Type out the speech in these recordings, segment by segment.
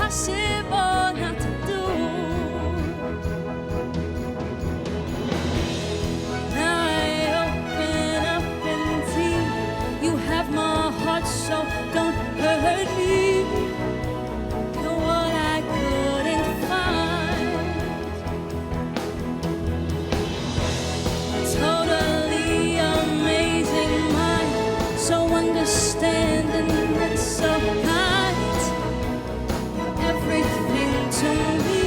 impossible not to do. Now I open up and see you have my heart, so don't hurt me. You're what I couldn't find. Totally amazing mind, so understanding and so kind. Everything to me.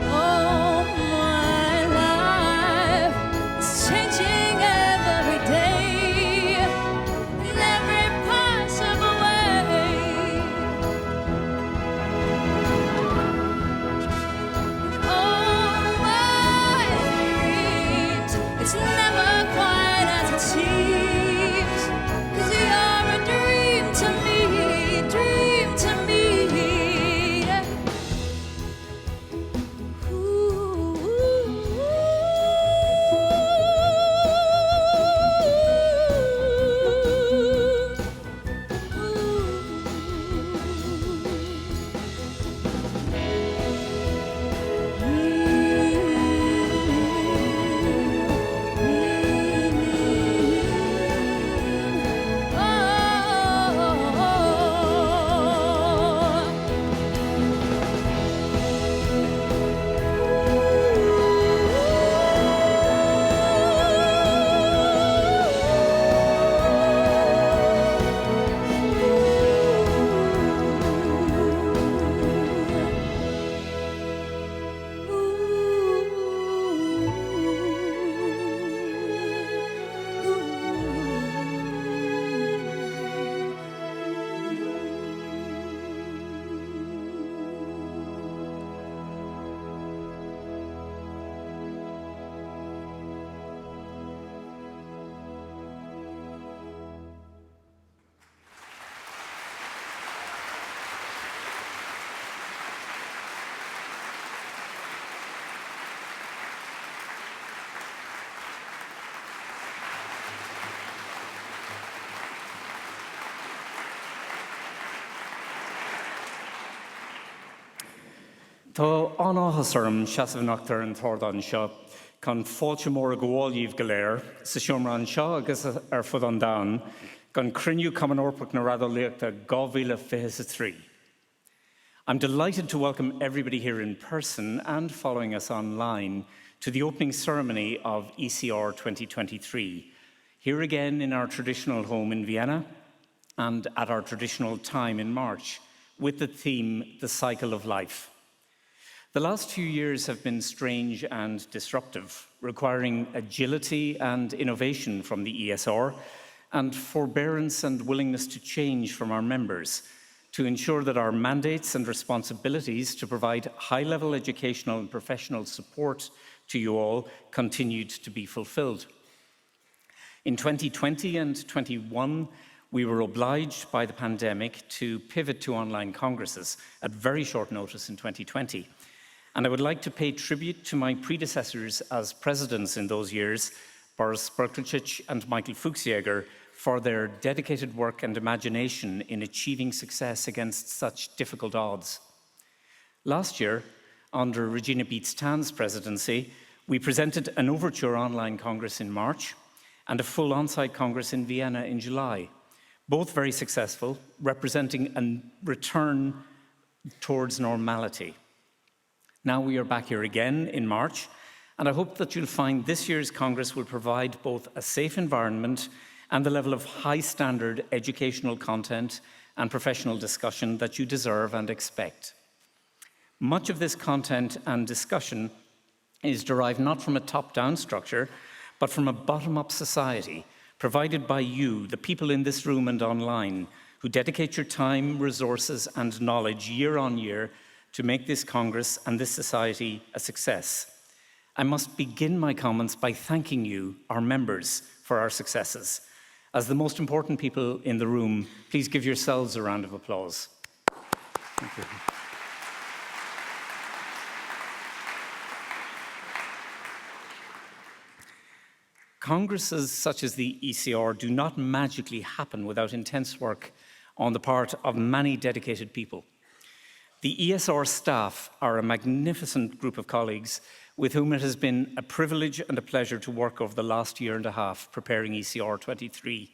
Oh, my life is changing every day, in every possible way. Oh, my dreams, it's never quite as it seems, 'cause you're a dream to me, dream to me. Tá an áthas orm seasamhnachtar an thardan seo chun fáilte mór a gháilíomh go léir sa siomrán seo agus ar fud an dáin gan cruinniú Cumann Orpach na Radhaíochta 2023. I'm delighted to welcome everybody here in person and following us online to the opening ceremony of ECR 2023, here again in our traditional home in Vienna and at our traditional time in March, with the theme, The Cycle of Life. The last few years have been strange and disruptive, requiring agility and innovation from the ESR and forbearance and willingness to change from our members to ensure that our mandates and responsibilities to provide high-level educational and professional support to you all continued to be fulfilled. In 2020 and 21, we were obliged by the pandemic to pivot to online congresses at very short notice in 2020. And I would like to pay tribute to my predecessors as presidents in those years, Boris Berklicich and Michael Fuchsjäger, for their dedicated work and imagination in achieving success against such difficult odds. Last year, under Regina Beetz-Tan's presidency, we presented an Overture online congress in March and a full on-site congress in Vienna in July, both very successful, representing a return towards normality. Now we are back here again in March, and I hope that you'll find this year's Congress will provide both a safe environment and the level of high-standard educational content and professional discussion that you deserve and expect. Much of this content and discussion is derived not from a top-down structure, but from a bottom-up society provided by you, the people in this room and online, who dedicate your time, resources, and knowledge year on year to make this Congress and this society a success. I must begin my comments by thanking you, our members, for our successes. As the most important people in the room, please give yourselves a round of applause. Thank you. congresses such as the ECR do not magically happen without intense work on the part of many dedicated people. The ESR staff are a magnificent group of colleagues with whom it has been a privilege and a pleasure to work over the last year and a half preparing ECR 23.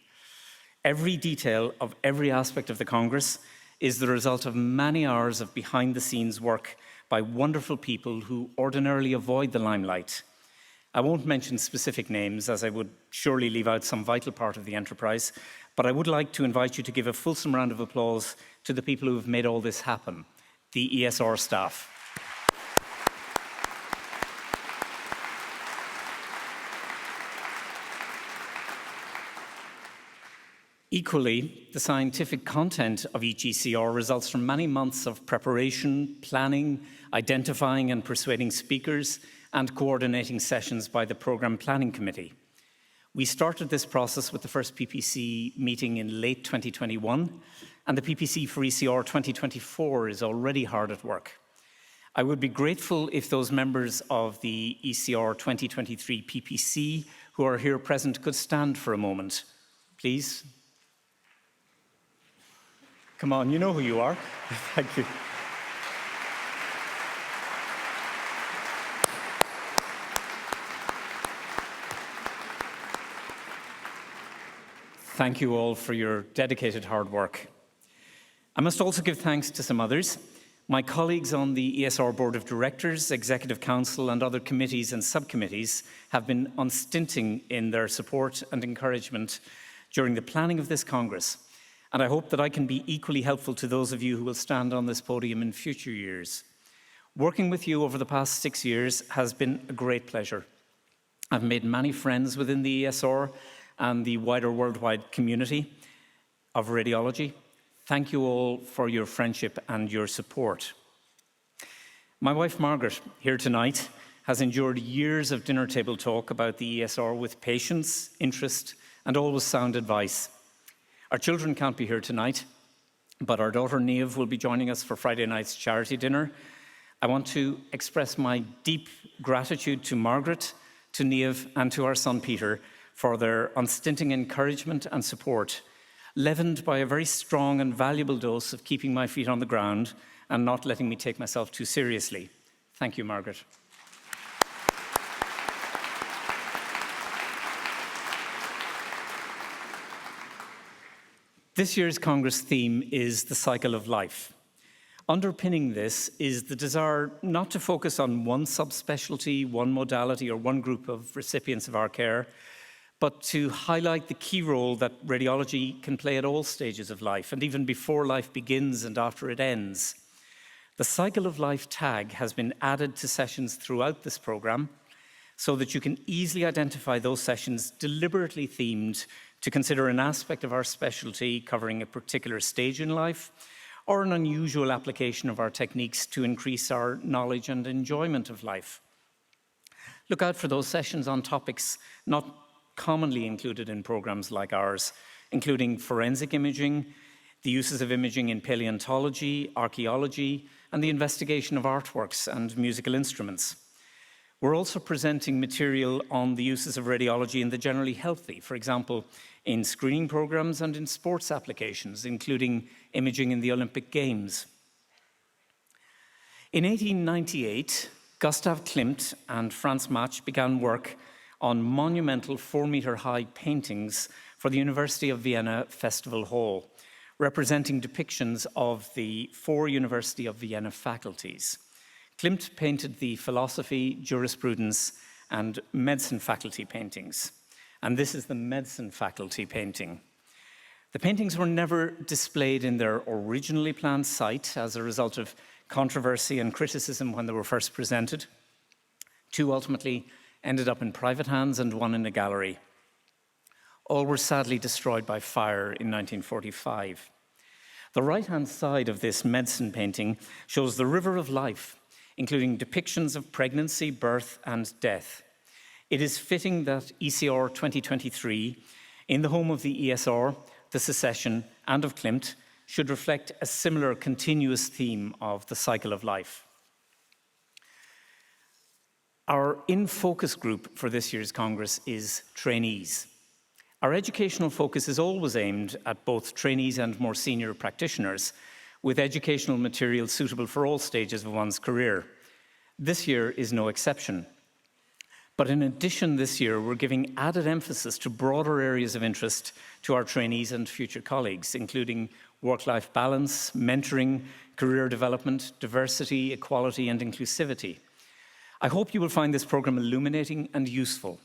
Every detail of every aspect of the Congress is the result of many hours of behind-the-scenes work by wonderful people who ordinarily avoid the limelight. I won't mention specific names, as I would surely leave out some vital part of the enterprise, but I would like to invite you to give a fulsome round of applause to the people who have made all this happen, the ESR staff. Equally, the scientific content of each ECR results from many months of preparation, planning, identifying and persuading speakers, and coordinating sessions by the Programme Planning Committee. We started this process with the first PPC meeting in late 2021, and the PPC for ECR 2024 is already hard at work. I would be grateful if those members of the ECR 2023 PPC who are here present could stand for a moment, please. Come on, you know who you are. Thank you. Thank you all for your dedicated hard work. I must also give thanks to some others. My colleagues on the ESR Board of Directors, Executive Council, and other committees and subcommittees have been unstinting in their support and encouragement during the planning of this Congress. And I hope that I can be equally helpful to those of you who will stand on this podium in future years. Working with you over the past 6 years has been a great pleasure. I've made many friends within the ESR and the wider worldwide community of radiology. Thank you all for your friendship and your support. My wife, Margaret, here tonight, has endured years of dinner table talk about the ESR with patience, interest, and always sound advice. Our children can't be here tonight, but our daughter Niamh will be joining us for Friday night's charity dinner. I want to express my deep gratitude to Margaret, to Niamh, and to our son Peter for their unstinting encouragement and support, leavened by a very strong and valuable dose of keeping my feet on the ground and not letting me take myself too seriously. Thank you, Margaret. This year's Congress theme is the cycle of life. Underpinning this is the desire not to focus on one subspecialty, one modality, or one group of recipients of our care, but to highlight the key role that radiology can play at all stages of life, and even before life begins and after it ends. The Cycle of Life tag has been added to sessions throughout this programme so that you can easily identify those sessions deliberately themed to consider an aspect of our specialty covering a particular stage in life or an unusual application of our techniques to increase our knowledge and enjoyment of life. Look out for those sessions on topics not commonly included in programs like ours, including forensic imaging, the uses of imaging in paleontology, archaeology, and the investigation of artworks and musical instruments. We're also presenting material on the uses of radiology in the generally healthy, for example, in screening programs and in sports applications, including imaging in the Olympic Games. In 1898, Gustav Klimt and Franz Mach began work on monumental 4-meter-high paintings for the University of Vienna Festival Hall, representing depictions of the 4 University of Vienna faculties. Klimt painted the philosophy, jurisprudence, and medicine faculty paintings. And this is the medicine faculty painting. The paintings were never displayed in their originally planned site as a result of controversy and criticism when they were first presented. 2 ultimately ended up in private hands and 1 in a gallery. All were sadly destroyed by fire in 1945. The right-hand side of this medicine painting shows the river of life, including depictions of pregnancy, birth, and death. It is fitting that ECR 2023, in the home of the ESR, the Secession, and of Klimt, should reflect a similar continuous theme of the cycle of life. Our in-focus group for this year's Congress is trainees. Our educational focus is always aimed at both trainees and more senior practitioners, with educational material suitable for all stages of one's career. This year is no exception. But in addition, this year, we're giving added emphasis to broader areas of interest to our trainees and future colleagues, including work-life balance, mentoring, career development, diversity, equality, and inclusivity. I hope you will find this program illuminating and useful.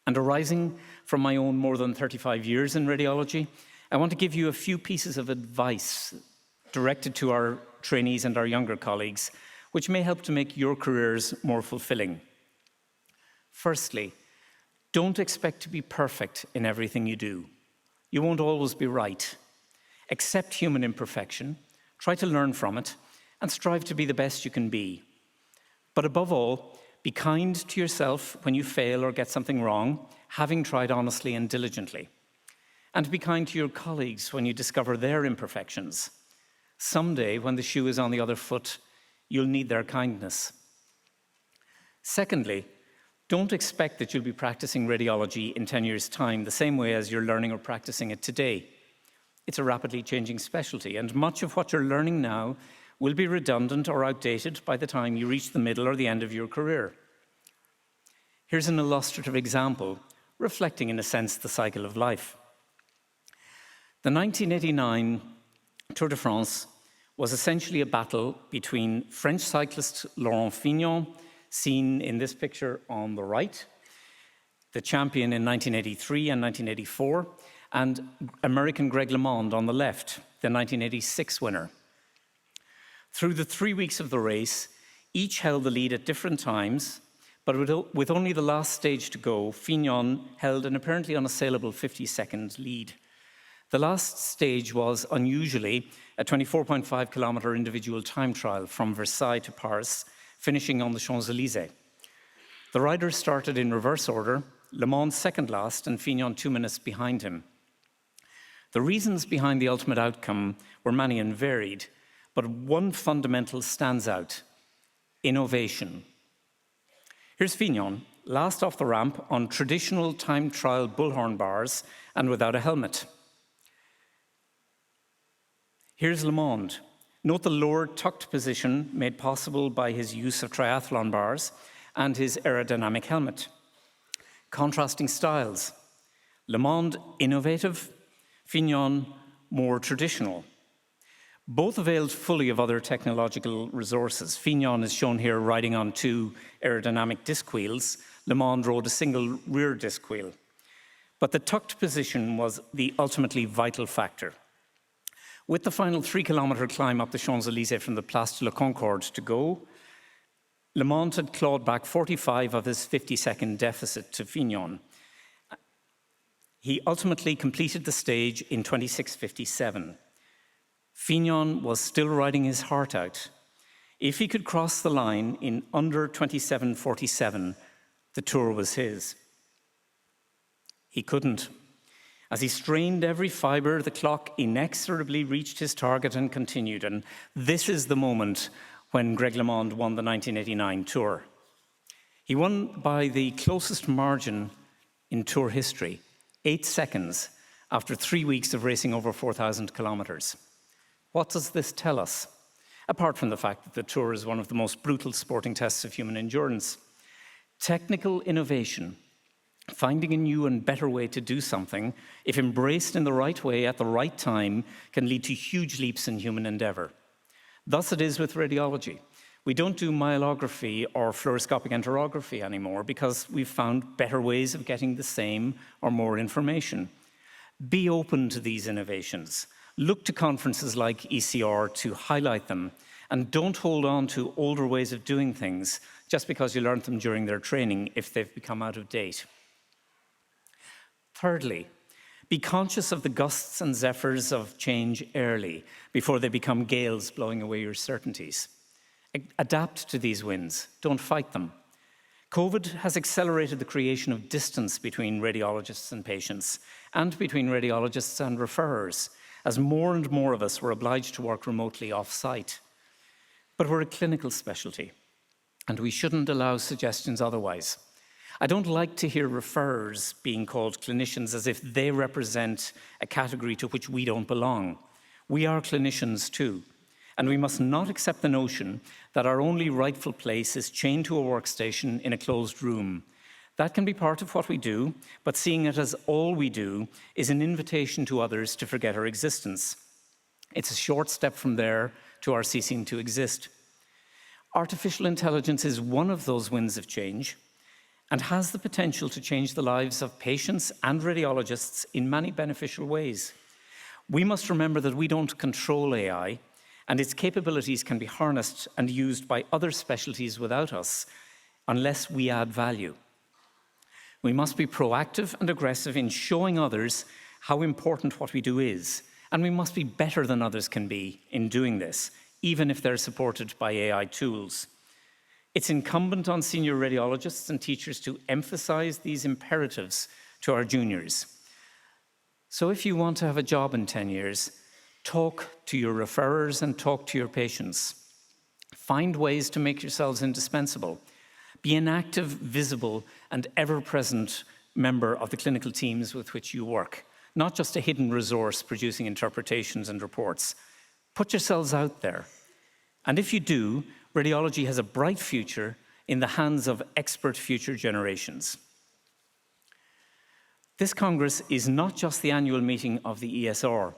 And arising from my own more than 35 years in radiology, I want to give you a few pieces of advice directed to our trainees and our younger colleagues, which may help to make your careers more fulfilling. Firstly, don't expect to be perfect in everything you do. You won't always be right. Accept human imperfection, try to learn from it, and strive to be the best you can be. But above all, be kind to yourself when you fail or get something wrong, having tried honestly and diligently. And be kind to your colleagues when you discover their imperfections. Someday, when the shoe is on the other foot, you'll need their kindness. Secondly, don't expect that you'll be practicing radiology in 10 years' time the same way as you're learning or practicing it today. It's a rapidly changing specialty, and much of what you're learning now will be redundant or outdated by the time you reach the middle or the end of your career. Here's an illustrative example, reflecting in a sense the cycle of life. The 1989 Tour de France was essentially a battle between French cyclist Laurent Fignon, seen in this picture on the right, the champion in 1983 and 1984, and American Greg LeMond on the left, the 1986 winner. Through the 3 weeks of the race, each held the lead at different times, but with only the last stage to go, Fignon held an apparently unassailable 50-second lead. The last stage was, unusually, a 24.5-kilometer individual time trial from Versailles to Paris, finishing on the Champs-Élysées. The riders started in reverse order, LeMond second last and Fignon 2 minutes behind him. The reasons behind the ultimate outcome were many and varied, but one fundamental stands out: innovation. Here's Fignon, last off the ramp on traditional time trial bullhorn bars and without a helmet. Here's LeMond. Note the lower tucked position made possible by his use of triathlon bars and his aerodynamic helmet. Contrasting styles. LeMond innovative, Fignon more traditional. Both availed fully of other technological resources. Fignon is shown here riding on 2 aerodynamic disc wheels. LeMond rode a single rear disc wheel. But the tucked position was the ultimately vital factor. With the final 3-kilometer climb up the Champs-Élysées from the Place de la Concorde to go, LeMond had clawed back 45 of his 50-second deficit to Fignon. He ultimately completed the stage in 26:57. Fignon was still riding his heart out. If he could cross the line in under 27:47, the Tour was his. He couldn't. As he strained every fibre, the clock inexorably reached his target and continued. And this is the moment when Greg LeMond won the 1989 Tour. He won by the closest margin in Tour history, 8 seconds, after 3 weeks of racing over 4,000 kilometers. What does this tell us? Apart from the fact that the Tour is one of the most brutal sporting tests of human endurance. Technical innovation, finding a new and better way to do something, if embraced in the right way at the right time, can lead to huge leaps in human endeavor. Thus it is with radiology. We don't do myelography or fluoroscopic enterography anymore because we've found better ways of getting the same or more information. Be open to these innovations. Look to conferences like ECR to highlight them, and don't hold on to older ways of doing things just because you learned them during their training if they've become out of date. Thirdly, be conscious of the gusts and zephyrs of change early before they become gales blowing away your certainties. Adapt to these winds, don't fight them. COVID has accelerated the creation of distance between radiologists and patients, and between radiologists and referrers, as more and more of us were obliged to work remotely off-site. But we're a clinical specialty, and we shouldn't allow suggestions otherwise. I don't like to hear referrers being called clinicians as if they represent a category to which we don't belong. We are clinicians too, and we must not accept the notion that our only rightful place is chained to a workstation in a closed room. That can be part of what we do, but seeing it as all we do is an invitation to others to forget our existence. It's a short step from there to our ceasing to exist. Artificial intelligence is one of those winds of change and has the potential to change the lives of patients and radiologists in many beneficial ways. We must remember that we don't control AI, and its capabilities can be harnessed and used by other specialties without us, unless we add value. We must be proactive and aggressive in showing others how important what we do is, and we must be better than others can be in doing this, even if they're supported by AI tools. It's incumbent on senior radiologists and teachers to emphasize these imperatives to our juniors. So if you want to have a job in 10 years, talk to your referrers and talk to your patients. Find ways to make yourselves indispensable. Be an active, visible, and ever-present member of the clinical teams with which you work, not just a hidden resource producing interpretations and reports. Put yourselves out there. And if you do, radiology has a bright future in the hands of expert future generations. This Congress is not just the annual meeting of the ESR.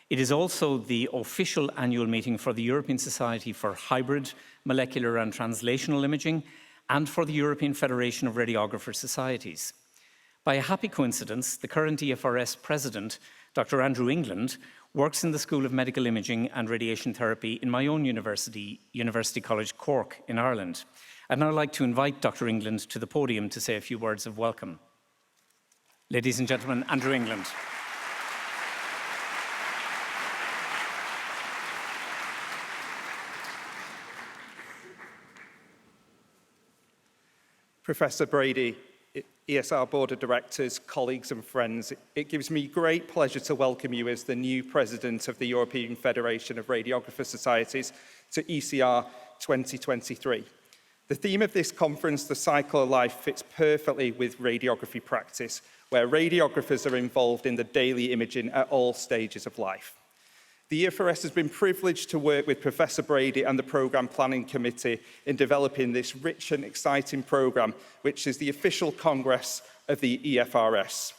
It is also the official annual meeting for the European Society for Hybrid, Molecular and Translational Imaging and for the European Federation of Radiographer Societies. By a happy coincidence, the current EFRS president, Dr. Andrew England, works in the School of Medical Imaging and Radiation Therapy in my own university, University College Cork in Ireland. I'd now like to invite Dr. England to the podium to say a few words of welcome. Ladies and gentlemen, Andrew England. Professor Brady, ESR Board of Directors, colleagues and friends, it gives me great pleasure to welcome you as the new President of the European Federation of Radiographer Societies to ECR 2023. The theme of this conference, The Cycle of Life, fits perfectly with radiography practice, where radiographers are involved in the daily imaging at all stages of life. The EFRS has been privileged to work with Professor Brady and the Programme Planning Committee in developing this rich and exciting programme, which is the official congress of the EFRS.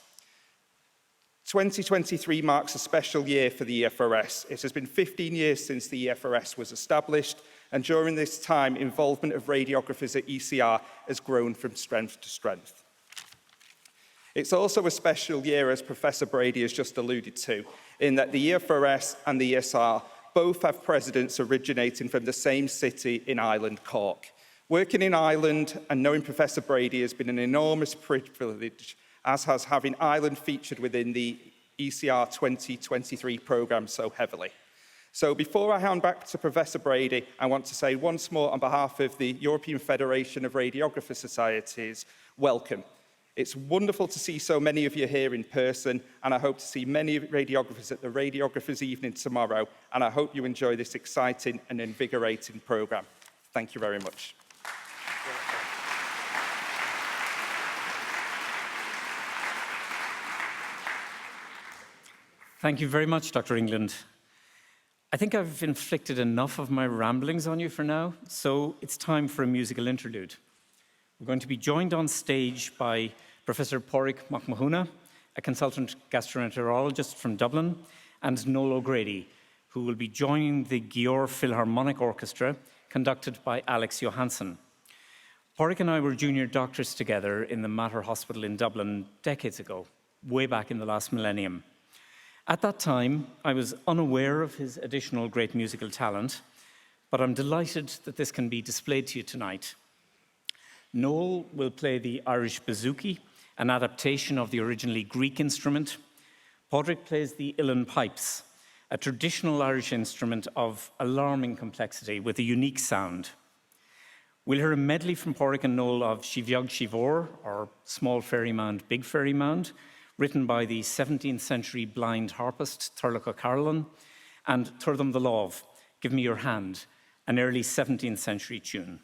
2023 marks a special year for the EFRS. It has been 15 years since the EFRS was established, and during this time, involvement of radiographers at ECR has grown from strength to strength. It's also a special year, as Professor Brady has just alluded to, in that the EFRS and the ESR both have presidents originating from the same city in Ireland, Cork. Working in Ireland and knowing Professor Brady has been an enormous privilege, as has having Ireland featured within the ECR 2023 programme so heavily. So before I hand back to Professor Brady, I want to say once more on behalf of the European Federation of Radiographer Societies, welcome. It's wonderful to see so many of you here in person, and I hope to see many radiographers at the Radiographers' Evening tomorrow, and I hope you enjoy this exciting and invigorating programme. Thank you very much. Thank you very much, Dr. England. I think I've inflicted enough of my ramblings on you for now, so it's time for a musical interlude. We're going to be joined on stage by Professor Pádraig Mac Mahona, a consultant gastroenterologist from Dublin, and Noel O'Grady, who will be joining the Győr Philharmonic Orchestra, conducted by Alex Johansson. Pádraig and I were junior doctors together in the Mater Hospital in Dublin decades ago, way back in the last millennium. At that time, I was unaware of his additional great musical talent, but I'm delighted that this can be displayed to you tonight. Noel will play the Irish bouzouki, an adaptation of the originally Greek instrument. Pádraig plays the uilleann pipes, a traditional Irish instrument of alarming complexity with a unique sound. We'll hear a medley from Pádraig and Noel of Shivog Shivor, or Small Fairy Mound, Big Fairy Mound, written by the 17th century blind harpist Turlough O'Carolan, and Turtham the Love, Give Me Your Hand, an early 17th century tune.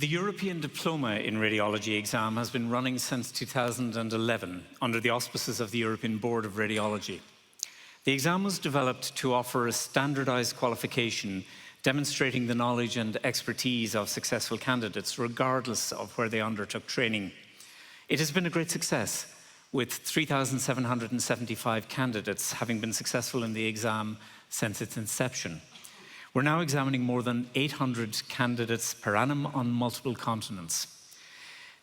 The European Diploma in Radiology exam has been running since 2011 under the auspices of the European Board of Radiology. The exam was developed to offer a standardised qualification demonstrating the knowledge and expertise of successful candidates regardless of where they undertook training. It has been a great success, with 3,775 candidates having been successful in the exam since its inception. We're now examining more than 800 candidates per annum on multiple continents.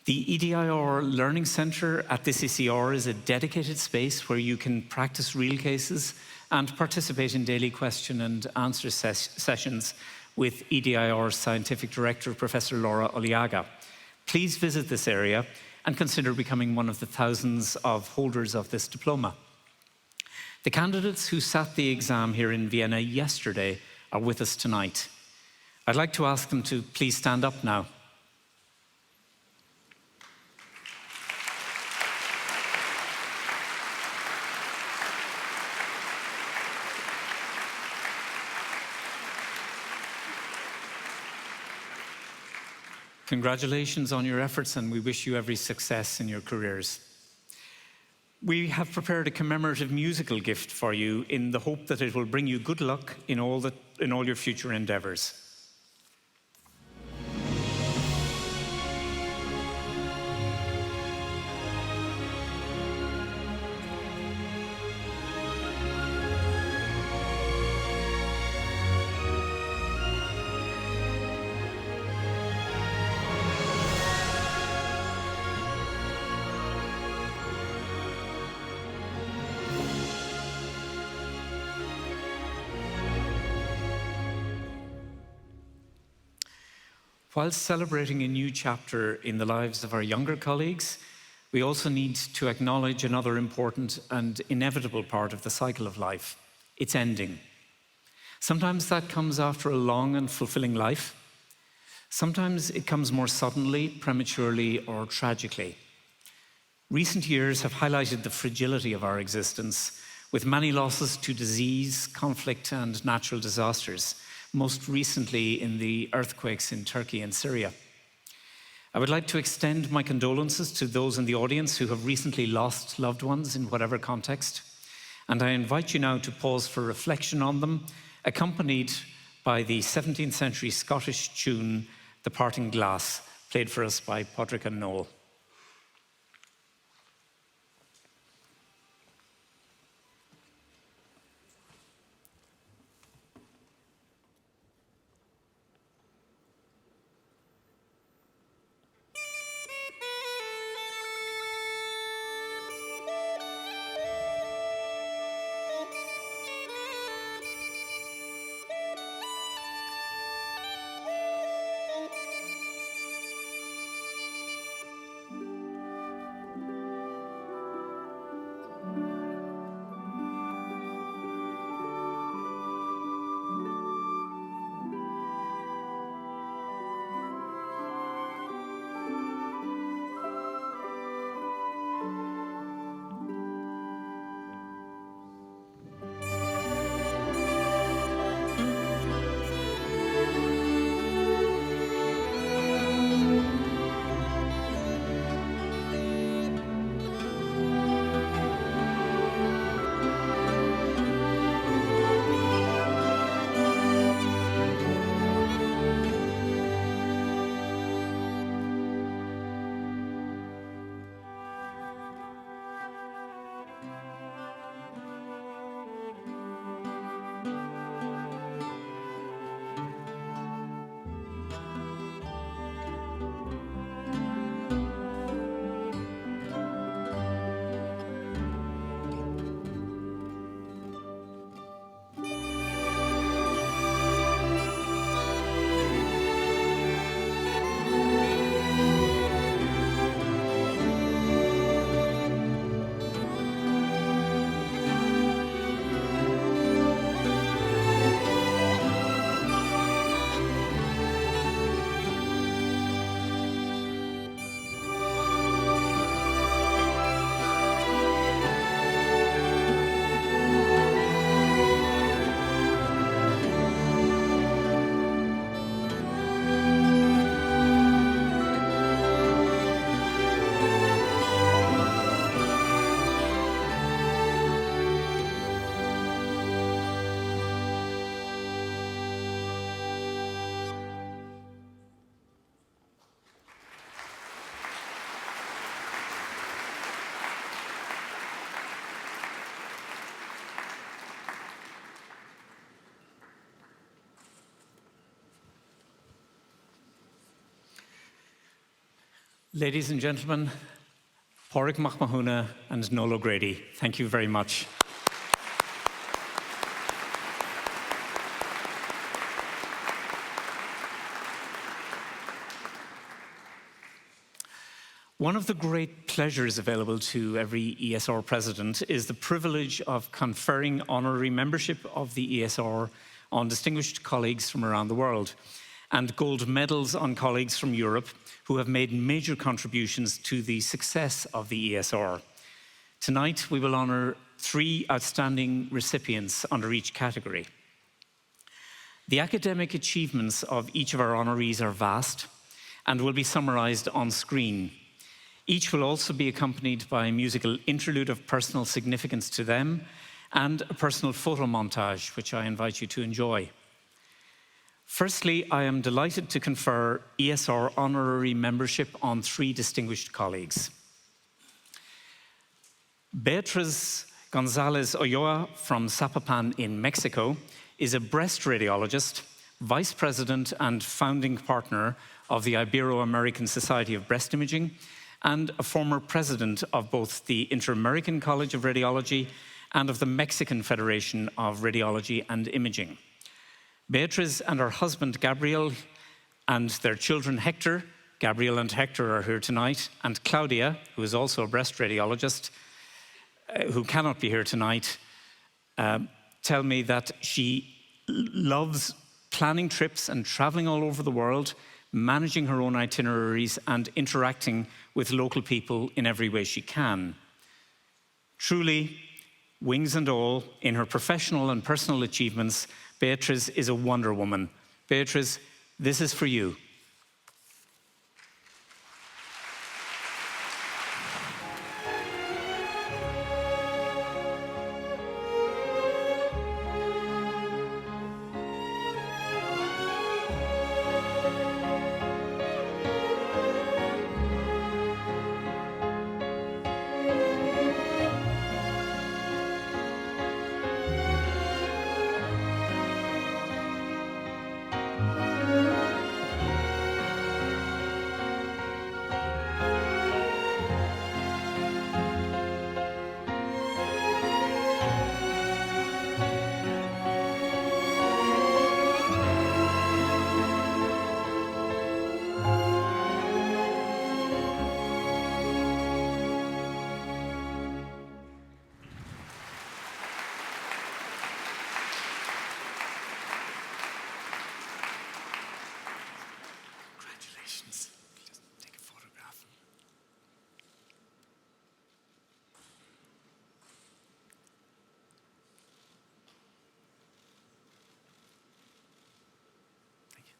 The EDIR Learning Centre at this ECR is a dedicated space where you can practice real cases and participate in daily question and answer sessions with EDIR's Scientific Director, Professor Laura Oliaga. Please visit this area and consider becoming one of the thousands of holders of this diploma. The candidates who sat the exam here in Vienna yesterday are with us tonight. I'd like to ask them to please stand up now. Congratulations on your efforts, and we wish you every success in your careers. We have prepared a commemorative musical gift for you in the hope that it will bring you good luck in all your future endeavours. While celebrating a new chapter in the lives of our younger colleagues, we also need to acknowledge another important and inevitable part of the cycle of life: its ending. Sometimes that comes after a long and fulfilling life. Sometimes it comes more suddenly, prematurely, or tragically. Recent years have highlighted the fragility of our existence, with many losses to disease, conflict, and natural disasters, most recently in the earthquakes in Turkey and Syria. I would like to extend my condolences to those in the audience who have recently lost loved ones in whatever context, and I invite you now to pause for reflection on them, accompanied by the 17th century Scottish tune, The Parting Glass, played for us by Padraig and Noel. Ladies and gentlemen, Pádraig McMahona and Noel O'Grady, thank you very much. One of the great pleasures available to every ESR president is the privilege of conferring honorary membership of the ESR on distinguished colleagues from around the world, and gold medals on colleagues from Europe who have made major contributions to the success of the ESR. Tonight, we will honour 3 outstanding recipients under each category. The academic achievements of each of our honorees are vast and will be summarised on screen. Each will also be accompanied by a musical interlude of personal significance to them and a personal photo montage, which I invite you to enjoy. Firstly, I am delighted to confer ESR honorary membership on 3 distinguished colleagues. Beatriz González Ulloa from Zapopan in Mexico is a breast radiologist, vice president and founding partner of the Ibero-American Society of Breast Imaging, and a former president of both the Inter-American College of Radiology and of the Mexican Federation of Radiology and Imaging. Beatriz and her husband, Gabriel, and their children, Hector, Gabriel and Hector are here tonight, and Claudia, who is also a breast radiologist, who cannot be here tonight, tell me that she loves planning trips and traveling all over the world, managing her own itineraries and interacting with local people in every way she can. Truly, wings and all, in her professional and personal achievements, Beatriz is a wonder woman. Beatriz, this is for you. Congratulations. Just take a photograph. Thank you.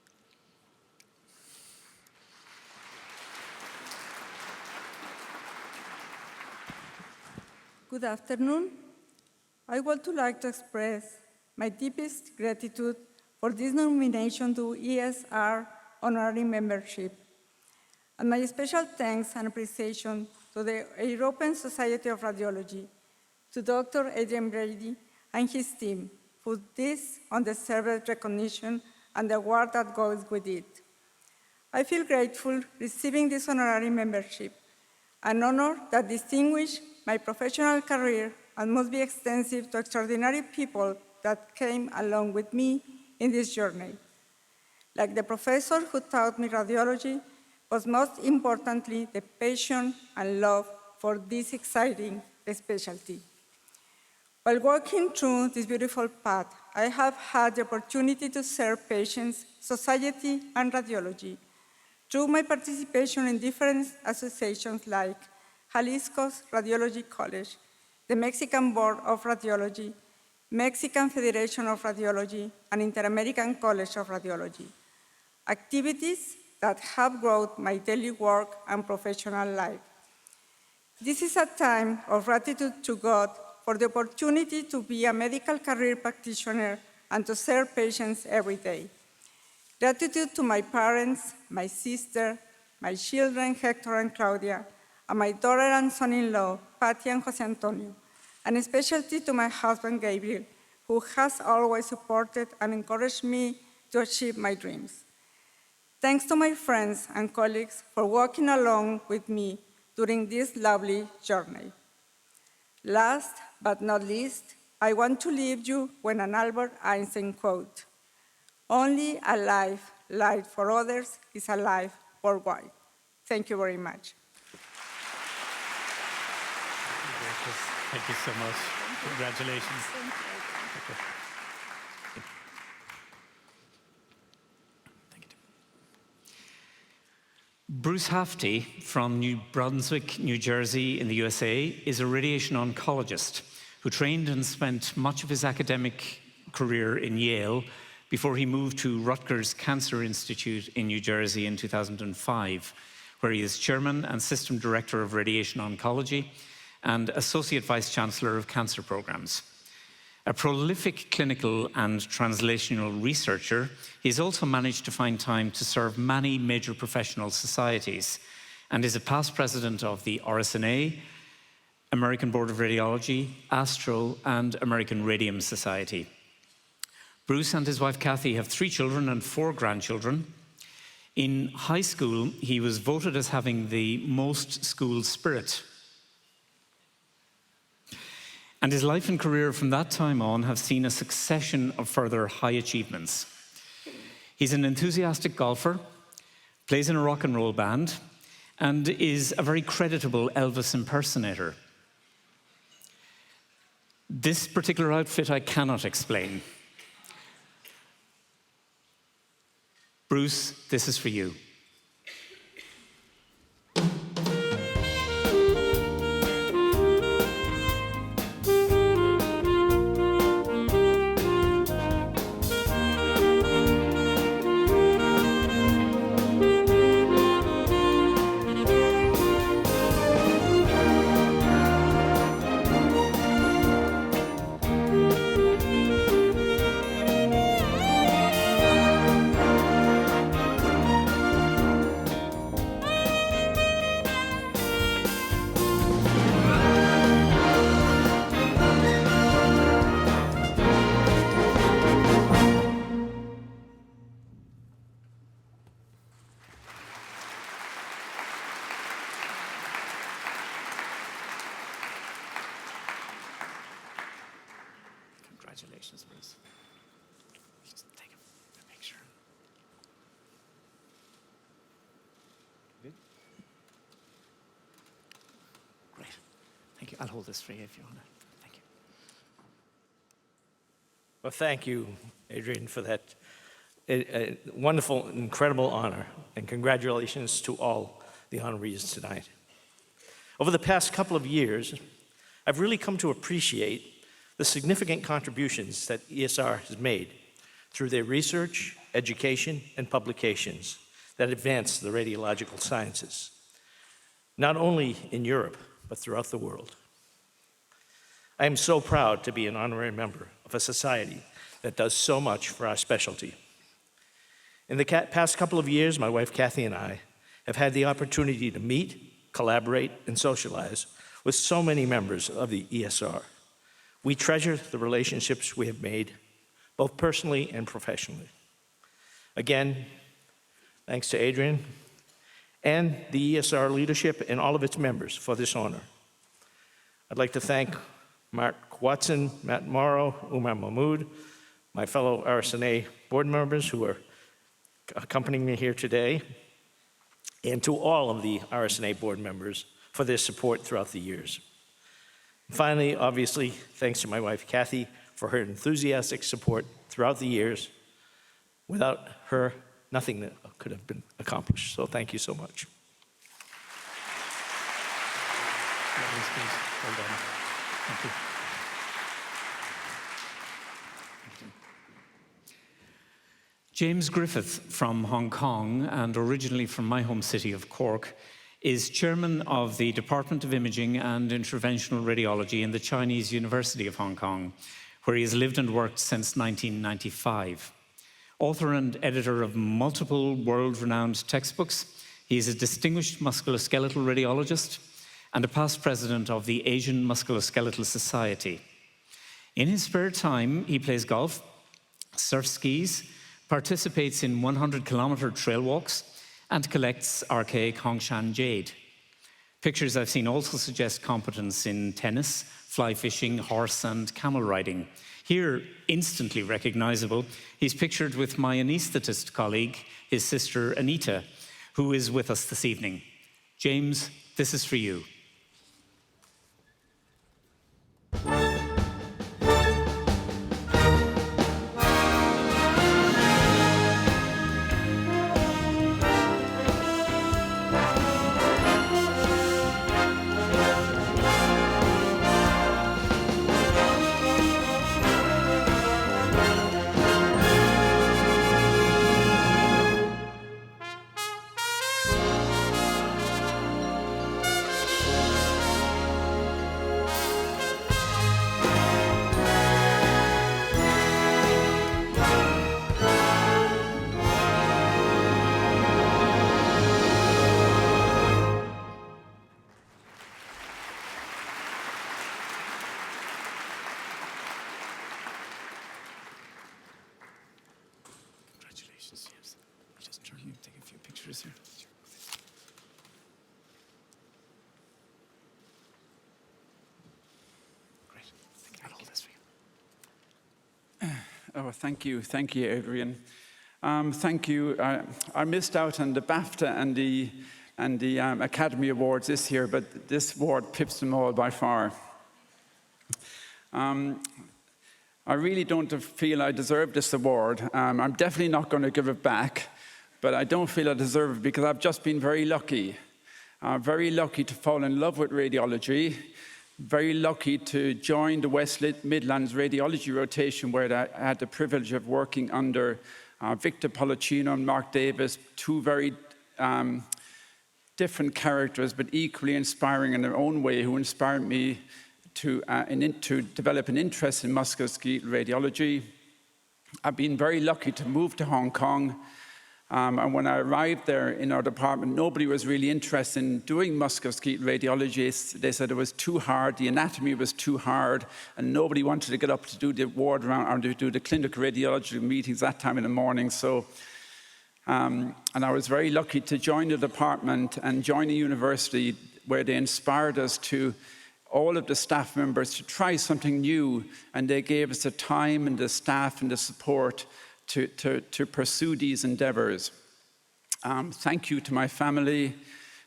Good afternoon. I would like to express my deepest gratitude for this nomination to ESR honorary membership, and my special thanks and appreciation to the European Society of Radiology, to Dr. Adrian Brady and his team for this undeserved recognition and the award that goes with it. I feel grateful receiving this honorary membership, an honor that distinguishes my professional career and must be extensive to extraordinary people that came along with me in this journey. Like the professor who taught me radiology, but most importantly, the passion and love for this exciting specialty. While walking through this beautiful path, I have had the opportunity to serve patients, society, and radiology through my participation in different associations like Jalisco's Radiology College, the Mexican Board of Radiology, Mexican Federation of Radiology, and Inter-American College of Radiology. Activities that have grown my daily work and professional life. This is a time of gratitude to God for the opportunity to be a medical career practitioner and to serve patients every day. Gratitude to my parents, my sister, my children, Hector and Claudia, and my daughter and son-in-law, Patty and Jose Antonio, and especially to my husband, Gabriel, who has always supported and encouraged me to achieve my dreams. Thanks to my friends and colleagues for walking along with me during this lovely journey. Last but not least, I want to leave you with an Albert Einstein quote: "Only a life lived for others is a life worthwhile." Thank you very much. Thank you so much. Congratulations. Bruce Hafty from New Brunswick, New Jersey in the USA is a radiation oncologist who trained and spent much of his academic career in Yale before he moved to Rutgers Cancer Institute in New Jersey in 2005, where he is chairman and system director of radiation oncology and associate vice chancellor of cancer programs. A prolific clinical and translational researcher, he's also managed to find time to serve many major professional societies and is a past president of the RSNA, American Board of Radiology, ASTRO, and American Radium Society. Bruce and his wife Kathy have 3 children and 4 grandchildren. In high school, he was voted as having the most school spirit. And his life and career from that time on have seen a succession of further high achievements. He's an enthusiastic golfer, plays in a rock and roll band, and is a very creditable Elvis impersonator. This particular outfit I cannot explain. Bruce, this is for you. Congratulations, Bruce. Just take a picture. Good? Great. Thank you. I'll hold this for you if you want to. Thank you. Well, thank you, Adrian, for that wonderful, incredible honor, and congratulations to all the honorees tonight. Over the past couple of years, I've really come to appreciate the significant contributions that ESR has made through their research, education, and publications that advance the radiological sciences, not only in Europe, but throughout the world. I am so proud to be an honorary member of a society that does so much for our specialty. In the past couple of years, my wife Kathy and I have had the opportunity to meet, collaborate, and socialize with so many members of the ESR. We treasure the relationships we have made, both personally and professionally. Again, thanks to Adrian and the ESR leadership and all of its members for this honor. I'd like to thank Mark Watson, Matt Morrow, Umar Mahmood, my fellow RSNA board members who are accompanying me here today, and to all of the RSNA board members for their support throughout the years. Finally, obviously, thanks to my wife, Kathy, for her enthusiastic support throughout the years. Without her, nothing that could have been accomplished. So thank you so much. Well done. Thank you. James Griffith from Hong Kong, and originally from my home city of Cork, is chairman of the Department of Imaging and Interventional Radiology in the Chinese University of Hong Kong, where he has lived and worked since 1995. Author and editor of multiple world-renowned textbooks, he is a distinguished musculoskeletal radiologist and a past president of the Asian Musculoskeletal Society. In his spare time, he plays golf, surf skis, participates in 100-kilometre trail walks, and collects archaic Hongshan jade. Pictures I've seen also suggest competence in tennis, fly fishing, horse and camel riding. Here, instantly recognisable, he's pictured with my anaesthetist colleague, his sister Anita, who is with us this evening. James, this is for you. Congratulations, James. Just try and take a few pictures here. Great. I'll hold this for you. Oh, thank you, Adrian. Thank you. I missed out on the BAFTA and the Academy Awards this year, but this award pips them all by far. I really don't feel I deserve this award. I'm definitely not going to give it back, but I don't feel I deserve it because I've just been very lucky to fall in love with radiology, very lucky to join the West Midlands radiology rotation, where I had the privilege of working under Victor Policino and Mark Davis, two very different characters, but equally inspiring in their own way, who inspired me to develop an interest in musculoskeletal radiology. I've been very lucky to move to Hong Kong, and when I arrived there in our department, nobody was really interested in doing musculoskeletal radiology. They said it was too hard, the anatomy was too hard, and nobody wanted to get up to do the ward round or to do the clinical radiology meetings that time in the morning. So, and I was very lucky to join the department and join a university where they inspired us to all of the staff members to try something new, and they gave us the time and the staff and the support to pursue these endeavors. Thank you to my family,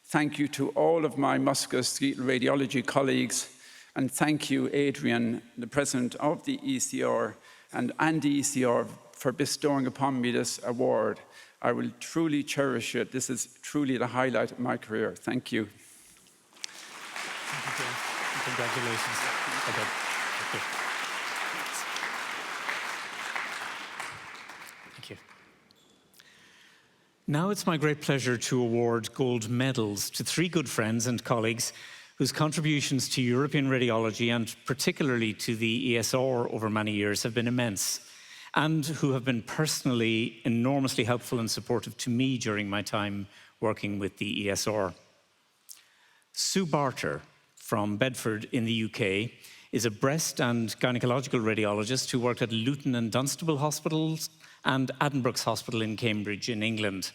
thank you to all of my musculoskeletal radiology colleagues, and thank you, Adrian, the president of the ECR, and the ECR for bestowing upon me this award. I will truly cherish it. This is truly the highlight of my career. Thank you. Thank you, James. Congratulations. Okay. Thank you. Now it's my great pleasure to award gold medals to three good friends and colleagues whose contributions to European radiology, and particularly to the ESR over many years, have been immense, and who have been personally enormously helpful and supportive to me during my time working with the ESR. Sue Barter from Bedford in the UK is a breast and gynecological radiologist who worked at Luton and Dunstable Hospitals and Addenbrooke's Hospital in Cambridge in England.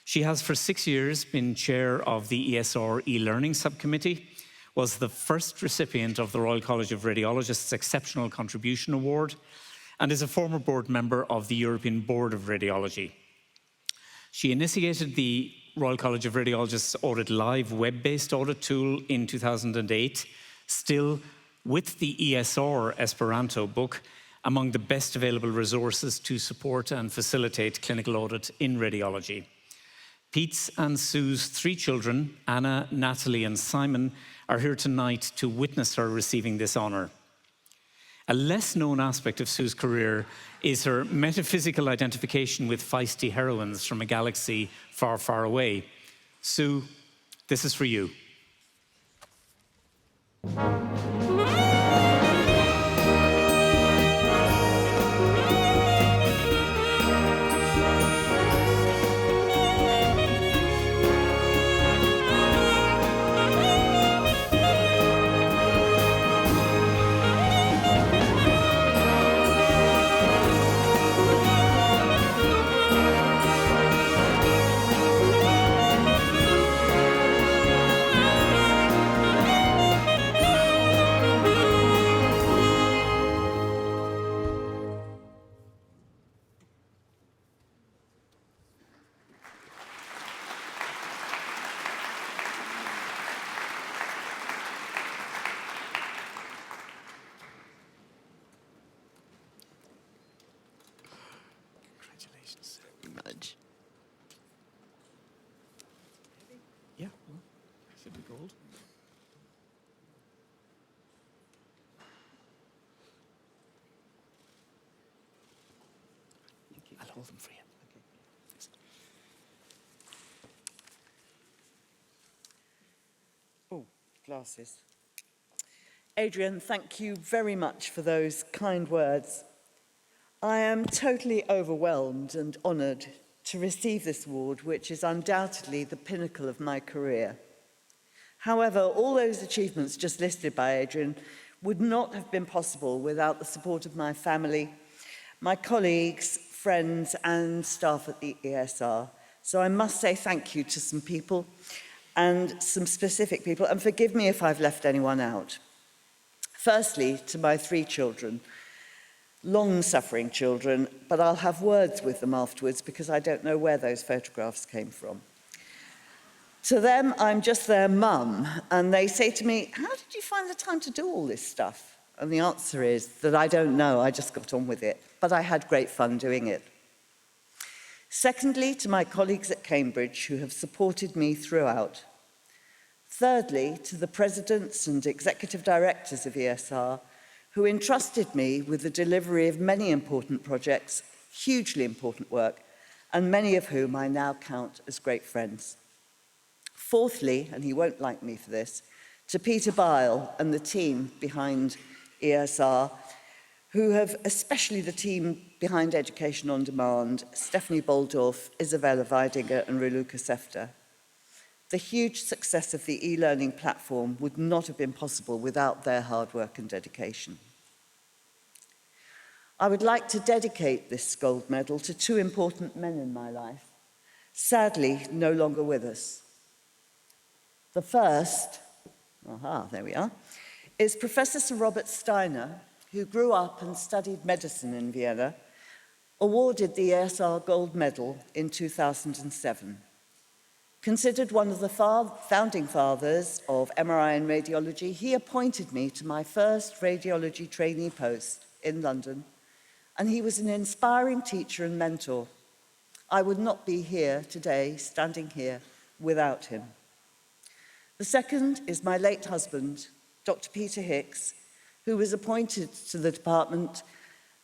She has for 6 years been chair of the ESR e-learning subcommittee, was the first recipient of the Royal College of Radiologists Exceptional Contribution Award, and is a former board member of the European Board of Radiology. She initiated the Royal College of Radiologists Audit Live web-based audit tool in 2008, still with the ESR Esperanto book among the best available resources to support and facilitate clinical audit in radiology. Pete's and Sue's three children, Anna, Natalie and Simon, are here tonight to witness her receiving this honour. A less known aspect of Sue's career is her metaphysical identification with feisty heroines from a galaxy far, far away. Sue, this is for you. hold them for you. Oh, glasses. Adrian, thank you very much for those kind words. I am totally overwhelmed and honoured to receive this award, which is undoubtedly the pinnacle of my career. However, all those achievements just listed by Adrian would not have been possible without the support of my family, my colleagues, friends and staff at the ESR. So I must say thank you to some people and some specific people, and forgive me if I've left anyone out. Firstly, to my 3 children, long-suffering children, but I'll have words with them afterwards because I don't know where those photographs came from. To them, I'm just their mum, and they say to me, how did you find the time to do all this stuff? And the answer is that I don't know, I just got on with it, but I had great fun doing it. Secondly, to my colleagues at Cambridge who have supported me throughout. Thirdly, to the presidents and executive directors of ESR who entrusted me with the delivery of many important projects, hugely important work, and many of whom I now count as great friends. Fourthly, and he won't like me for this, to Peter Bile and the team behind ESR, who have, especially the team behind Education on Demand, Stephanie Boldorf, Isabella Weidinger and Raluca Sefter. The huge success of the e-learning platform would not have been possible without their hard work and dedication. I would like to dedicate this gold medal to 2 important men in my life, sadly no longer with us. The first, there we are, is Professor Sir Robert Steiner, who grew up and studied medicine in Vienna, awarded the ESR Gold Medal in 2007. Considered one of the founding fathers of MRI and radiology, he appointed me to my first radiology trainee post in London, and he was an inspiring teacher and mentor. I would not be here today, standing here, without him. The second is my late husband, Dr. Peter Hicks, who was appointed to the department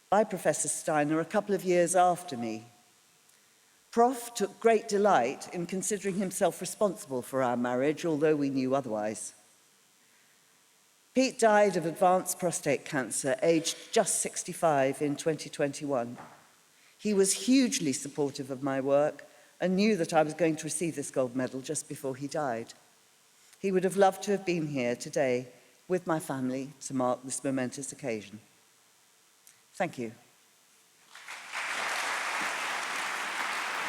by Professor Steiner a couple of years after me. Prof took great delight in considering himself responsible for our marriage, although we knew otherwise. Pete died of advanced prostate cancer, aged just 65 in 2021. He was hugely supportive of my work and knew that I was going to receive this gold medal just before he died. He would have loved to have been here today with my family to mark this momentous occasion. Thank you.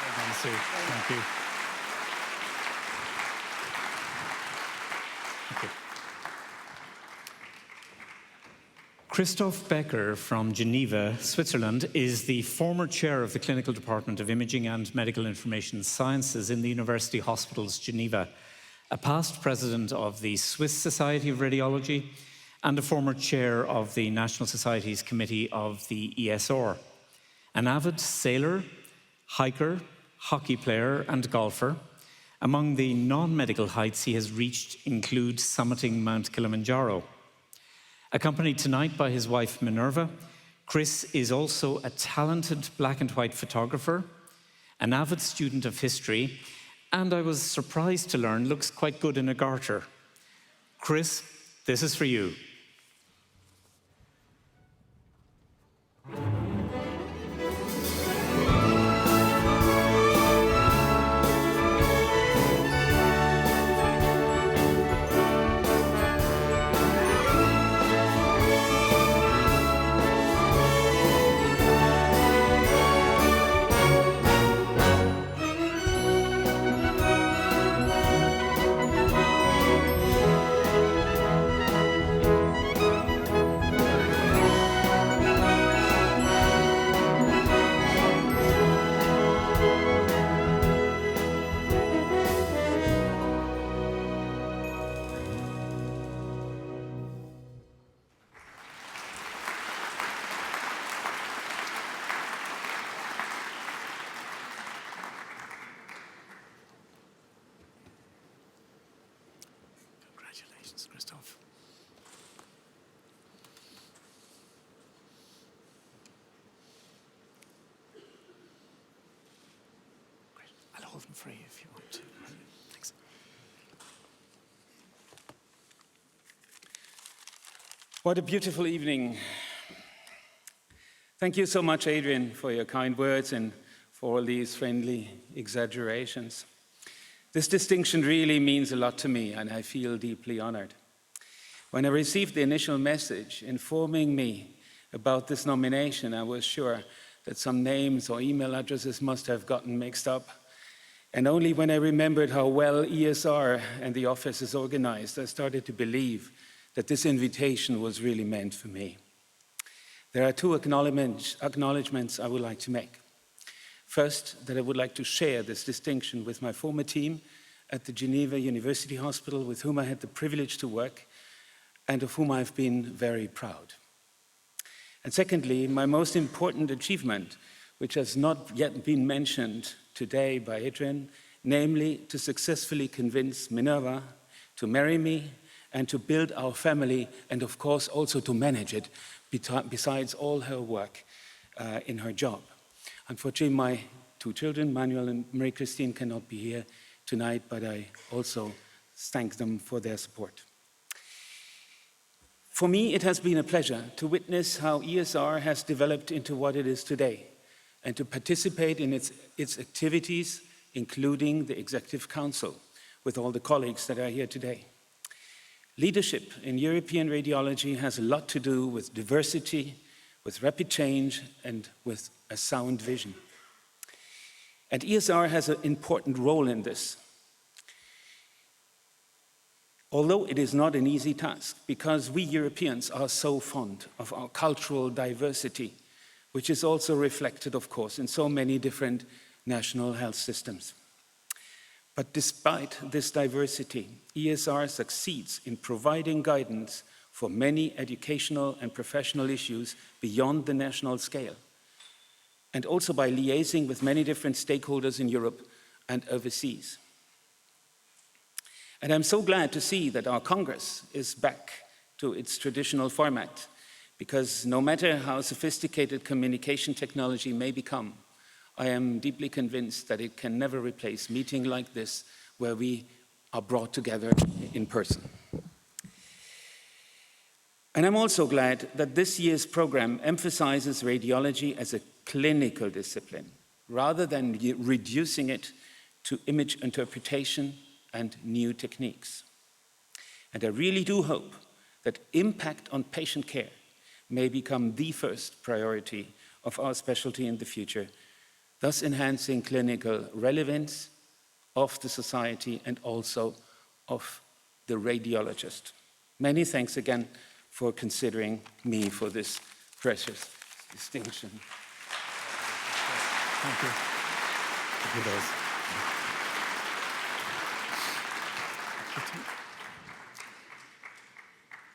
Well done, Sue. Thank you. Thank you. Christoph Becker from Geneva, Switzerland, is the former chair of the Clinical Department of Imaging and Medical Information Sciences in the University Hospitals Geneva, a past president of the Swiss Society of Radiology, and a former chair of the National Society's Committee of the ESR. An avid sailor, hiker, hockey player, and golfer. Among the non-medical heights he has reached include summiting Mount Kilimanjaro. Accompanied tonight by his wife Minerva, Chris is also a talented black and white photographer, an avid student of history, and I was surprised to learn looks quite good in a garter. Chris, this is for you. free if you want to. Thanks. What a beautiful evening. Thank you so much, Adrian, for your kind words and for all these friendly exaggerations. This distinction really means a lot to me, and I feel deeply honored. When I received the initial message informing me about this nomination, I was sure that some names or email addresses must have gotten mixed up. And only when I remembered how well ESR and the office is organized, I started to believe that this invitation was really meant for me. There are two acknowledgements I would like to make. First, that I would like to share this distinction with my former team at the Geneva University Hospital, with whom I had the privilege to work and of whom I've been very proud. And secondly, my most important achievement, which has not yet been mentioned today by Adrian, namely to successfully convince Minerva to marry me and to build our family, and of course also to manage it, besides all her work in her job. Unfortunately, my two children, Manuel and Marie-Christine, cannot be here tonight, but I also thank them for their support. For me, it has been a pleasure to witness how ESR has developed into what it is today, and to participate in its activities, including the Executive Council, with all the colleagues that are here today. Leadership in European radiology has a lot to do with diversity, with rapid change, and with a sound vision. And ESR has an important role in this. Although it is not an easy task, because we Europeans are so fond of our cultural diversity, which is also reflected, of course, in so many different national health systems. But despite this diversity, ESR succeeds in providing guidance for many educational and professional issues beyond the national scale, and also by liaising with many different stakeholders in Europe and overseas. And I'm so glad to see that our Congress is back to its traditional format, because no matter how sophisticated communication technology may become, I am deeply convinced that it can never replace meeting like this, where we are brought together in person. And I'm also glad that this year's program emphasizes radiology as a clinical discipline, rather than reducing it to image interpretation and new techniques. And I really do hope that impact on patient care may become the first priority of our specialty in the future, thus enhancing clinical relevance of the society and also of the radiologist. Many thanks again for considering me for this precious distinction. Thank you. Thank you,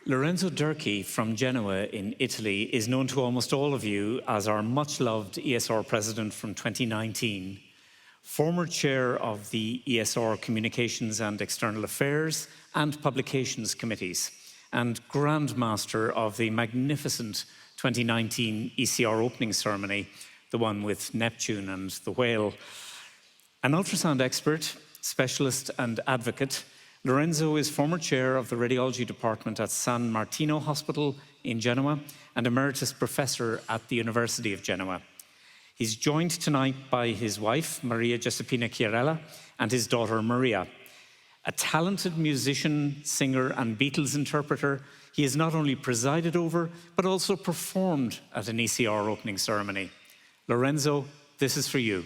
Lorenzo Durkee from Genoa in Italy is known to almost all of you as our much-loved ESR president from 2019, former chair of the ESR Communications and External Affairs and Publications Committees, and Grand Master of the magnificent 2019 ECR opening ceremony, the one with Neptune and the whale. An ultrasound expert, specialist and advocate, Lorenzo is former chair of the radiology department at San Martino Hospital in Genoa and emeritus professor at the University of Genoa. He's joined tonight by his wife, Maria Giuseppina Chiarella, and his daughter, Maria. A talented musician, singer, and Beatles interpreter, he has not only presided over, but also performed at an ECR opening ceremony. Lorenzo, this is for you.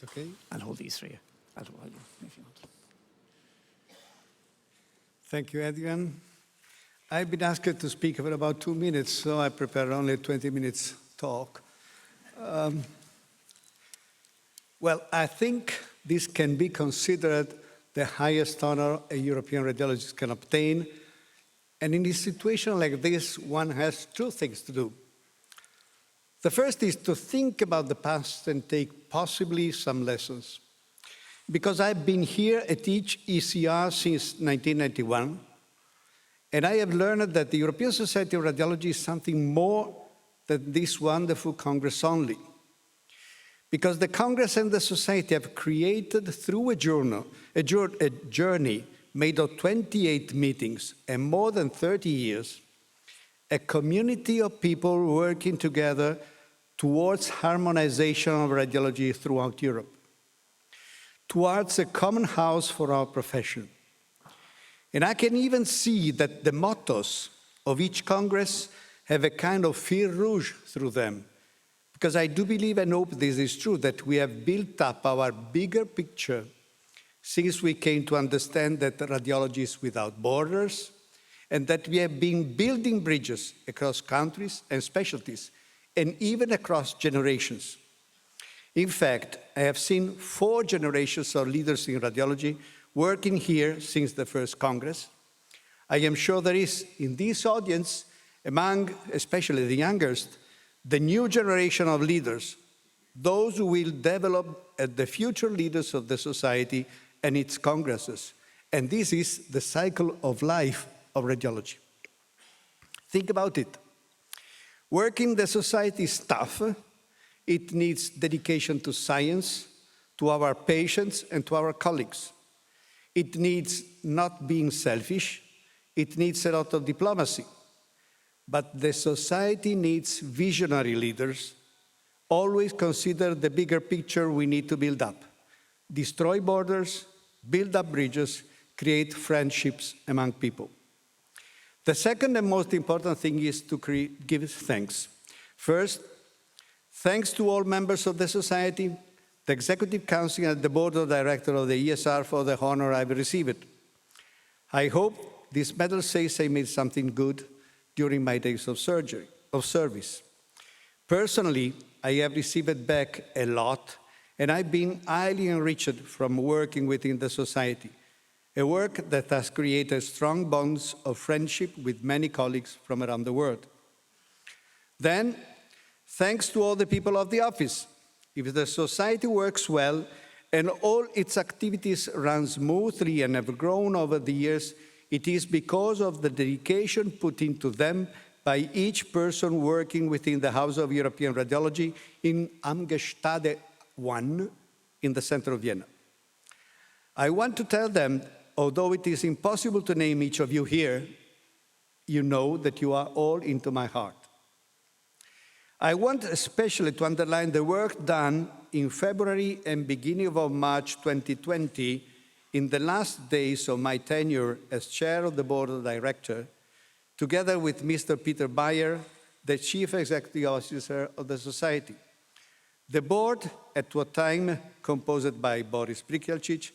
It's okay? I'll hold these for you. I'll hold you if you want. Thank you, Adrian. I've been asked to speak for about 2 minutes, so I prepared only 20 minutes talk. Well, I think this can be considered the highest honor a European radiologist can obtain. And in a situation like this, one has two things to do. The first is to think about the past and take possibly some lessons. Because I've been here at each ECR since 1991, and I have learned that the European Society of Radiology is something more than this wonderful Congress only. Because the Congress and the Society have created through a journey made of 28 meetings and more than 30 years, a community of people working together towards harmonization of radiology throughout Europe, towards a common house for our profession. And I can even see that the mottos of each Congress have a kind of fil rouge through them, because I do believe and hope this is true, that we have built up our bigger picture since we came to understand that radiology is without borders, and that we have been building bridges across countries and specialties, and even across generations. In fact, I have seen 4 generations of leaders in radiology working here since the first Congress. I am sure there is, in this audience, among especially the youngest, the new generation of leaders, those who will develop as the future leaders of the society and its congresses. And this is the cycle of life of radiology. Think about it. Working the society is tough. It needs dedication to science, to our patients, and to our colleagues. It needs not being selfish. It needs a lot of diplomacy. But the society needs visionary leaders. Always consider the bigger picture we need to build up. Destroy borders, build up bridges, create friendships among people. The second and most important thing is to give thanks. First, thanks to all members of the society, the Executive Council and the Board of Directors of the ESR for the honor I've received. I hope this medal says I made something good during my days of service. Personally, I have received back a lot, and I've been highly enriched from working within the society, a work that has created strong bonds of friendship with many colleagues from around the world. Then, thanks to all the people of the office. If the society works well and all its activities run smoothly and have grown over the years, it is because of the dedication put into them by each person working within the House of European Radiology in Amgestade 1 in the center of Vienna. I want to tell them, although it is impossible to name each of you here, you know that you are all into my heart. I want especially to underline the work done in February and beginning of March 2020, in the last days of my tenure as chair of the board of directors, together with Mr. Peter Bayer, the chief executive officer of the society. The board, at that time composed by Boris Prikelcic,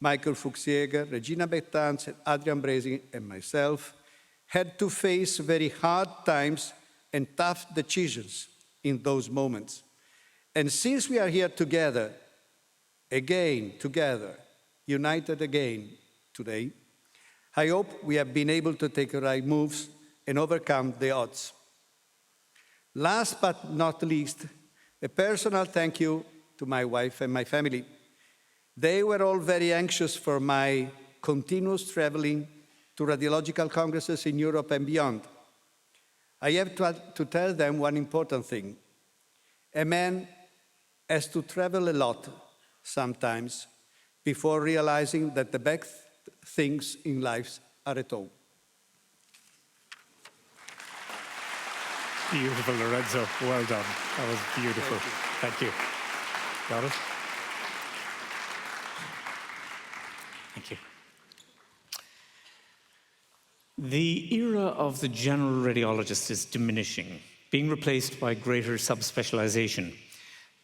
Michael Fuchsjäger, Regina Bettans, Adrian Bresi, and myself, had to face very hard times and tough decisions in those moments. And since we are here together, united again today, I hope we have been able to take the right moves and overcome the odds. Last but not least, a personal thank you to my wife and my family. They were all very anxious for my continuous traveling to radiological congresses in Europe and beyond. I have to tell them one important thing. A man has to travel a lot sometimes before realizing that the best things in life are at home. Beautiful, Lorenzo. Well done. That was beautiful. Thank you. Got it? Thank you. The era of the general radiologist is diminishing, being replaced by greater subspecialization.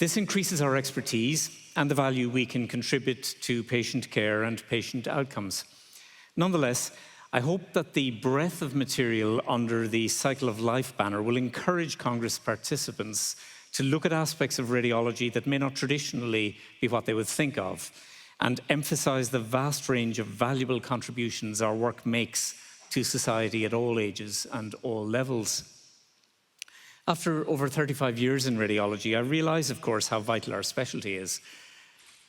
This increases our expertise and the value we can contribute to patient care and patient outcomes. Nonetheless, I hope that the breadth of material under the Cycle of Life banner will encourage Congress participants to look at aspects of radiology that may not traditionally be what they would think of, and emphasize the vast range of valuable contributions our work makes to society at all ages and all levels. After over 35 years in radiology, I realize, of course, how vital our specialty is.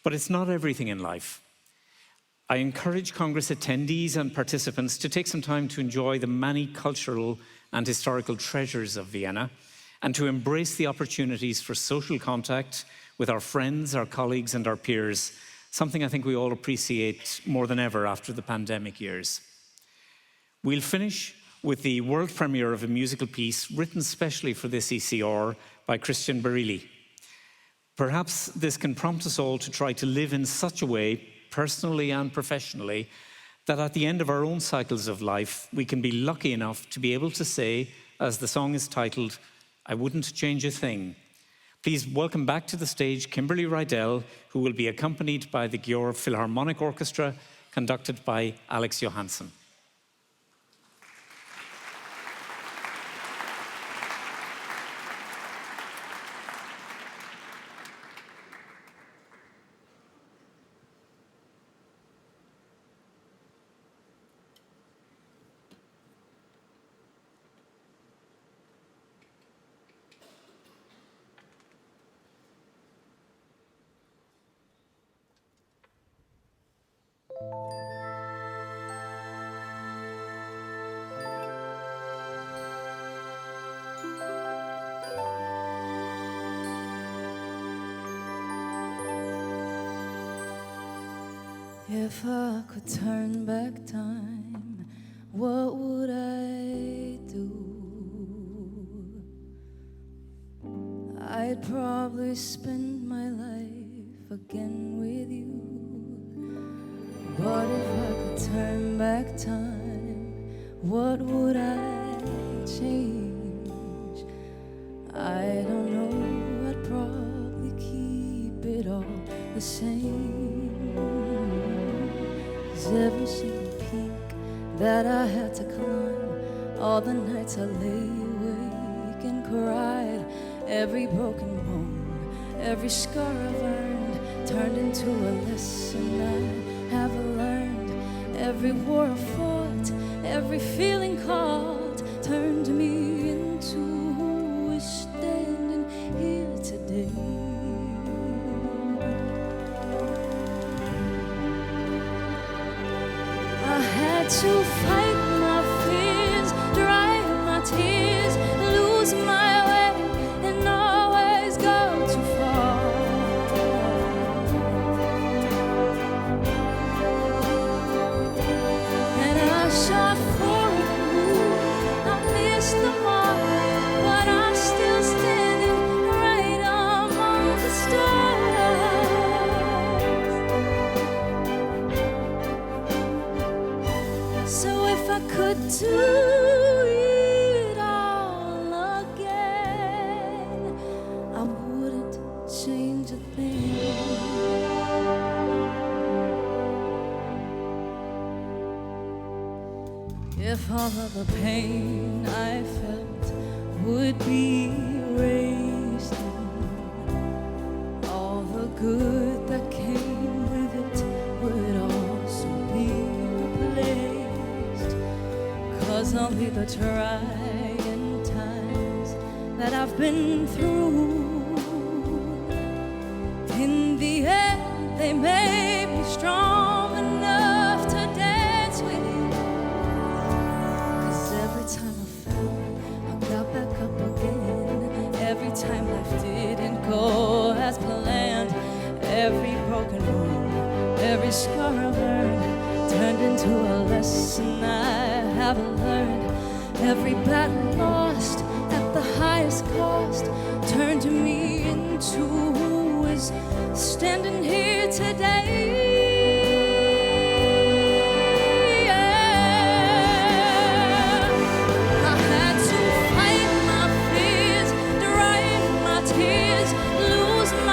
But it's not everything in life. I encourage Congress attendees and participants to take some time to enjoy the many cultural and historical treasures of Vienna, and to embrace the opportunities for social contact with our friends, our colleagues, and our peers, something I think we all appreciate more than ever after the pandemic years. We'll finish with the world premiere of a musical piece written specially for this ECR by Christian Barilli. Perhaps this can prompt us all to try to live in such a way, personally and professionally, that at the end of our own cycles of life, we can be lucky enough to be able to say, as the song is titled, "I wouldn't change a thing." Please welcome back to the stage Kimberly Rydell, who will be accompanied by the Győr Philharmonic Orchestra, conducted by Alex Johansson. If I could turn back time, what would I do? I'd probably spend my life again with you. But if I could turn back time, what would I change? I don't know, I'd probably keep it all the same. 'Cause every single peak that I had to climb, all the nights I lay awake and cried, every broken bone, every scar I've earned turned into a lesson I have learned. Every war I fought, every feeling caught, turned me into who is standing here today. I had to fight my fears, dry my tears, lose my way, and always go too far. And I shot for you, I missed the mark, but I'm still standing right among the stars. So if I could do it all again, I wouldn't change a thing. If all of the pain I felt would be erased, and all the good that came with it would also be replaced. 'Cause only the trying times that I've been through, in the end they made me strong enough to dance with you. 'Cause every time I fell, I got back up again. Every time life didn't go as planned, every broken bone, every scar I've earned turned into a lesson I have learned. Every battle lost at the highest cost turned me into who is standing here today. I had to fight my fears, dry my tears, lose my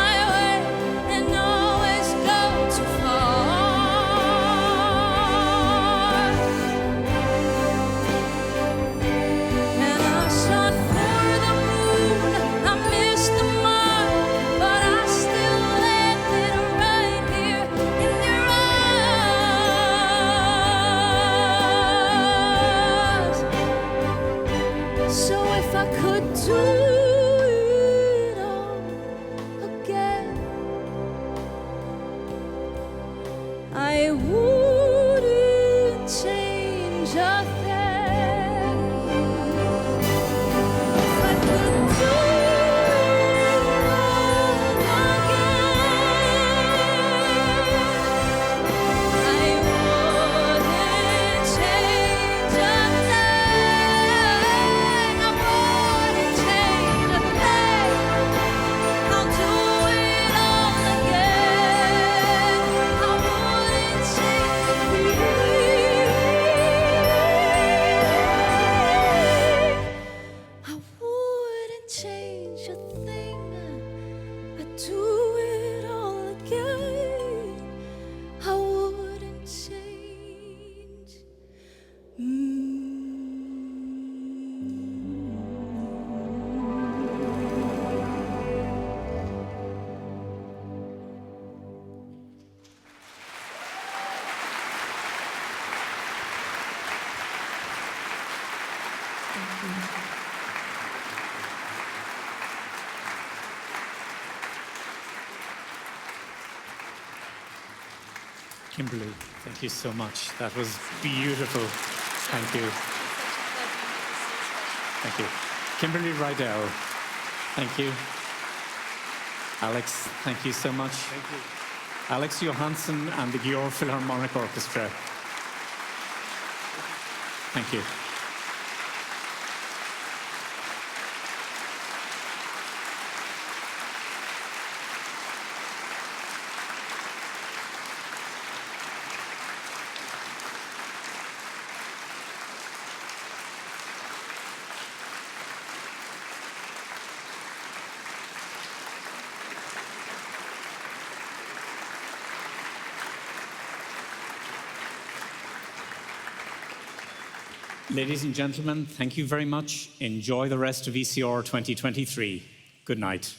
Kimberly, thank you so much. That was beautiful. Thank you. Thank you. Kimberly Rydell, thank you. Alex, thank you so much. Thank you. Alex Johansson and the Győr Philharmonic Orchestra. Thank you. Ladies and gentlemen, thank you very much. Enjoy the rest of ECR 2023. Good night.